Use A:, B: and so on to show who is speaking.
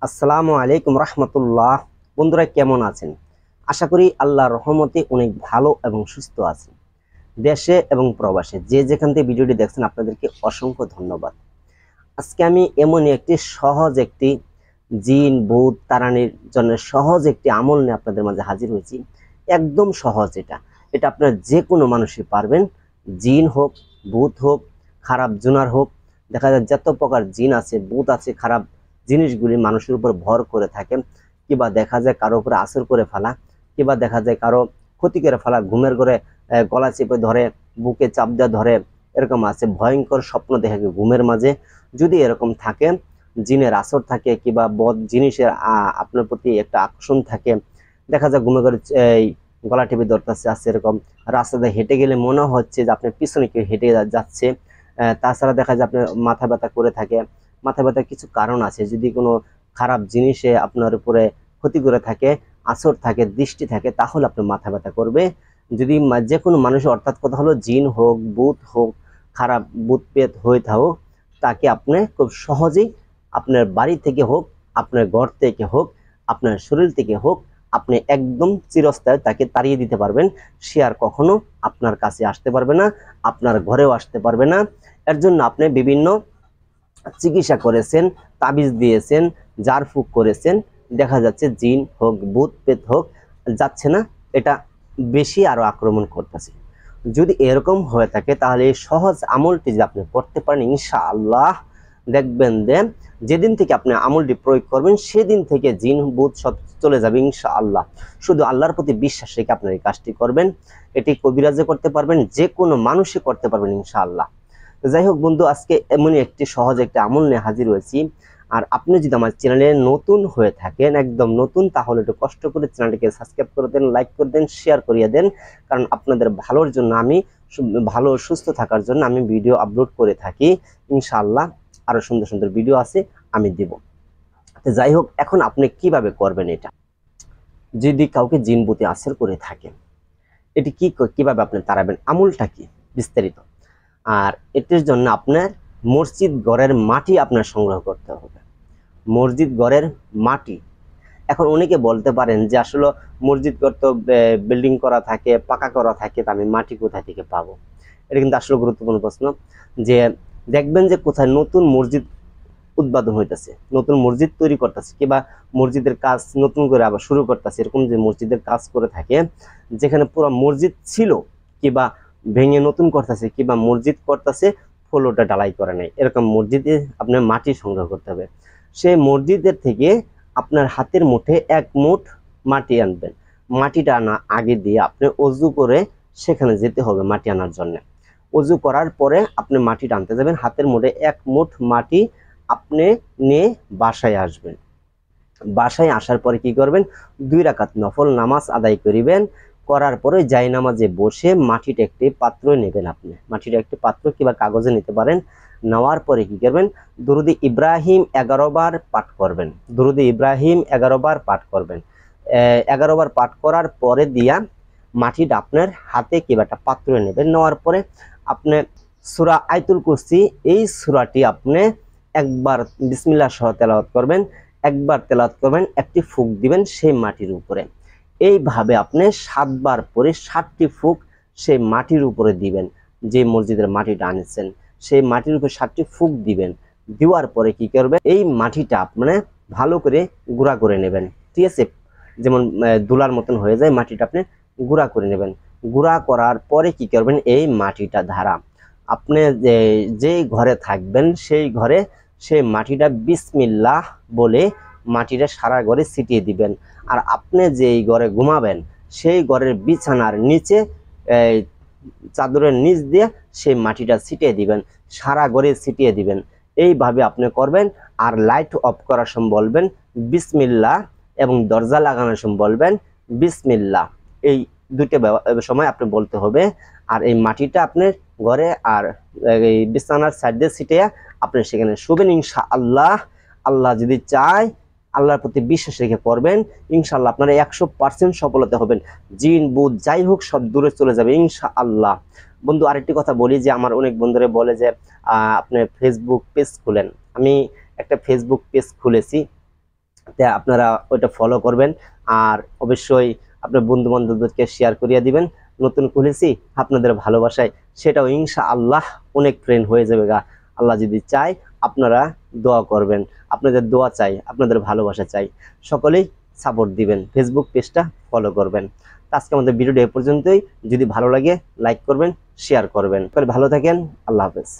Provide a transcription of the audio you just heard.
A: আসসালামু আলাইকুম রহমতুল্লাহ। বন্ধুরা কেমন আছেন? আশা করি আল্লাহর রহমতে অনেক ভালো এবং সুস্থ আছেন। দেশে এবং প্রবাসে যে যেখান থেকে ভিডিওটি দেখছেন আপনাদেরকে অসংখ্য ধন্যবাদ। আজকে আমি এমনই একটি সহজ একটি জিন ভূত তাড়ানোর জন্য সহজ একটি আমল নিয়ে আপনাদের মাঝে হাজির হয়েছি। একদম সহজ। এটা আপনার যে কোনো মানুষই পারবেন। জিন হোক, ভূত হোক, খারাপ জুনার হোক, দেখা যায় যত প্রকার জিন আছে, ভূত আছে, খারাপ জিনিসগুলি মানুষের উপর ভর করে থাকে, কিবা দেখা যায় কারো উপরে আসর করে ফেলা, কিবা দেখা যায় কারো ক্ষতি করে ফেলা, ঘুমের ঘরে গলা চেপে ধরে, বুকে চাপ দেওয়া ধরে, এরকম আছে। ভয়ঙ্কর স্বপ্ন দেখে ঘুমের মাঝে। যদি এরকম থাকে, জিনের আসর থাকে কিংবা বদ জিনিসের আপনার প্রতি একটা আকর্ষণ থাকে, দেখা যায় ঘুমে ঘরে এই গলা টিপে ধরতেছে আছে, এরকম রাস্তাতে হেঁটে গেলে মনে হচ্ছে যে আপনার পিছনে কেউ হেঁটে যাচ্ছে। তাছাড়া দেখা যায় আপনার মাথা ব্যথা করে থাকে। মাথা ব্যথার কিছু কারণ আছে। যদি কোনো খারাপ জিনিসে আপনার উপরে ক্ষতি করে থাকে, আসর থাকে, দৃষ্টি থাকে, তাহলে আপনার মাথা ব্যথা করবে। যদি যে কোনো মানুষ, অর্থাৎ কথা হলো জিন হোক, ভূত হোক, খারাপ ভূত পেত হয়ে থাকুক, তাকে আপনি খুব সহজেই আপনার বাড়ি থেকে হোক, আপনার ঘর থেকে হোক, আপনার শরীর থেকে হোক, আপনি একদম চিরস্থায়ী তাকে তাড়িয়ে দিতে পারবেন। সে আর কখনো আপনার কাছে আসতে পারবে না, আপনার ঘরেও আসতে পারবে না। এর জন্য আপনি বিভিন্ন চিকিৎসা করেছেন, তাবিজ দিয়েছেন, জারফুক করেছেন, দেখা যাচ্ছে জিন হোক, ভূত পেত হোক, যাচ্ছে না, এটা বেশি আরো আক্রমণ করতেছে। যদি এরকম হয়ে থাকে তাহলে এই সহজ আমলটি যদি আপনি করতে পারেন, ইনশাআল্লাহ দেখবেন যে যেদিন থেকে আপনি আমলটি প্রয়োগ করবেন সেদিন থেকে জিন ভূত সব চলে যাবে ইনশাআল্লাহ। শুধু আল্লাহর প্রতি বিশ্বাস রেখে আপনার এই কাজটি করবেন। এটি কবিরাজে করতে পারবেন, যে কোনো মানুষই করতে পারবেন ইনশাআল্লাহ। যাই হোক বন্ধু, আজকে এমনই একটি সহজ একটি আমল নিয়ে হাজির হয়েছি। আর আপনি যদি আমার চ্যানেলে নতুন হয়ে থাকেন, একদম নতুন, তাহলে একটু কষ্ট করে চ্যানেলটিকে সাবস্ক্রাইব করে দেন, লাইক করে দেন, শেয়ার করিয়ে দেন। কারণ আপনাদের ভালোর জন্য, আমি ভালো সুস্থ থাকার জন্য আমি ভিডিও আপলোড করে থাকি। ইনশাআল্লাহ আরো সুন্দর সুন্দর ভিডিও আছে, আমি দিব। তো যাই হোক, এখন আপনি কিভাবে করবেন এটা? যদি কাউকে জিন ভূতে আসর করে থাকে, এটি কিভাবে আপনি তাড়াবেন, আমলটা কি বিস্তারিত। আর এটির জন্য আপনার মসজিদ ঘরের মাটি আপনার সংগ্রহ করতে হবে। মসজিদ ঘরের মাটি। এখন অনেকে বলতে পারেন যে আসলে মসজিদ ঘর তো বিল্ডিং করা থাকে, পাকা করা থাকে, তা আমি মাটি কোথা থেকে পাবো? এটা কিন্তু আসলে গুরুত্বপূর্ণ প্রশ্ন। যে দেখবেন যে কোথায় নতুন মসজিদ উদ্বোধন হইতেছে, নতুন মসজিদ তৈরি করতেছে, কিংবা মসজিদের কাজ নতুন করে আবার শুরু করতেছে, এরকম যে মসজিদের কাজ করে থাকে, যেখানে পুরো মসজিদ ছিল, কিংবা ভেঙে নতুন করতেছে, কিংবা মসজিদ করতেছে ফ্লোরটা ঢালাই করে নাই, এরকম মসজিদে আপনার মাটি সংগ্রহ করতে হবে। সেই মসজিদের থেকে আপনার হাতের মুঠে 1 মুঠ মাটি আনবেন। মাটিটা আনা আগে দিয়ে আপনি অজু করে সেখানে যেতে হবে মাটি আনার জন্য। অজু করার পরে আপনি মাটিটা আনতে যাবেন, হাতের মুঠে 1 মুঠ মাটি আপনি নিয়ে বাসায় আসবেন। বাসায় আসার পরে কি করবেন? 2 রাকাত নফল নামাজ আদায় করিবেন। করার পরে জায়নামাজে বসে মাটিটা একটি পাত্র নেবেন। আপনি মাটিটা একটি পাত্র কিংবা কাগজে নিতে পারেন। নেওয়ার পরে কি করবেন? দুরুদে ইব্রাহিম 11 বার পাঠ করবেন। দুরুদে ইব্রাহিম 11 বার পাঠ করবেন। 11 বার পাঠ করার পরে দিয়া মাটিটা আপনার হাতে কিংবা একটা পাত্রে নেবেন। নেওয়ার পরে আপনি সূরা আয়াতুল কুরসি, এই সূরাটি আপনি একবার বিসমিল্লাহ সহ তেলাওয়াত করবেন, একবার তেলাওয়াত করবেন, একটি ফুঁক দিবেন সেই মাটির উপরে। এইভাবে আপনি 7 বার পরে 7টি ফুঁক সেই মাটির উপরে দিবেন। যে মসজিদের মাটিটা আনেছেন সেই মাটির উপরে 7টি ফুঁক দিবেন। দেওয়ার পরে কি করবেন? এই মাটিটা আপনি ভালো করে গুঁড়া করে নেবেন। ঠিক আছে? যেমন দুলার মতন হয়ে যায়, মাটিটা আপনি গুঁড়া করে নেবেন। গুঁড়া করার পরে কি করবেন? এই মাটিটা ধারা আপনি যে ঘরে থাকবেন সেই ঘরে সেই মাটিটা বিসমিল্লাহ বলে মাটিটা সারা ঘরে ছিটিয়ে দিবেন। আর আপনি যেই ঘরে ঘুমাবেন সেই ঘরের বিছানার নিচে চাদরের নিচ দিয়ে সেই মাটিটা ছিটিয়ে দিবেন, সারা ঘরে ছিটিয়ে দিবেন। এইভাবে আপনি করবেন। আর লাইট অফ করার সময় বলবেন বিসমিল্লাহ, এবং দরজা লাগানোর সময় বলবেন বিসমিল্লাহ। এই দুটো সময় আপনি বলতে হবে। আর এই মাটিটা আপনার ঘরে আর এই বিছানার সাইড দিয়ে ছিটিয়ে আপনি সেখানে শুবেন ইনশাআল্লাহ। আল্লাহ যদি চায়, আল্লাহর প্রতি বিশ্বাস রেখে করবেন, ইনশাআল্লাহ আপনারা 100% সফলতা হবেন। জিন ভূত যাই হোক সব দূরে চলে যাবে ইনশাআল্লাহ। বন্ধু আরেকটি কথা বলি, যে আমার অনেক বন্ধুরা বলে যে আপনি ফেসবুক পেজ খুলেন। আমি একটা ফেসবুক পেজ খুলেছি, তা আপনারা ওইটা ফলো করবেন। আর অবশ্যই আপনার বন্ধু বান্ধবদেরকে শেয়ার করিয়ে দিবেন। নতুন খুলেছি আপনাদের ভালোবাসায়, সেটাও ইনশাআল্লাহ অনেক ট্রেন্ড হয়ে যাবে গা। আল্লাহ যদি চায় আপনারা দোয়া করবেন, আপনাদের দোয়া চাই, আপনাদের ভালোবাসা চাই। সকলেই সাপোর্ট দিবেন, ফেসবুক পেজটা ফলো করবেন। তো আজকে আমাদের ভিডিওটা এ পর্যন্তই। যদি ভালো লাগে লাইক করবেন, শেয়ার করবেন। ভালো থাকেন, আল্লাহ হাফেজ।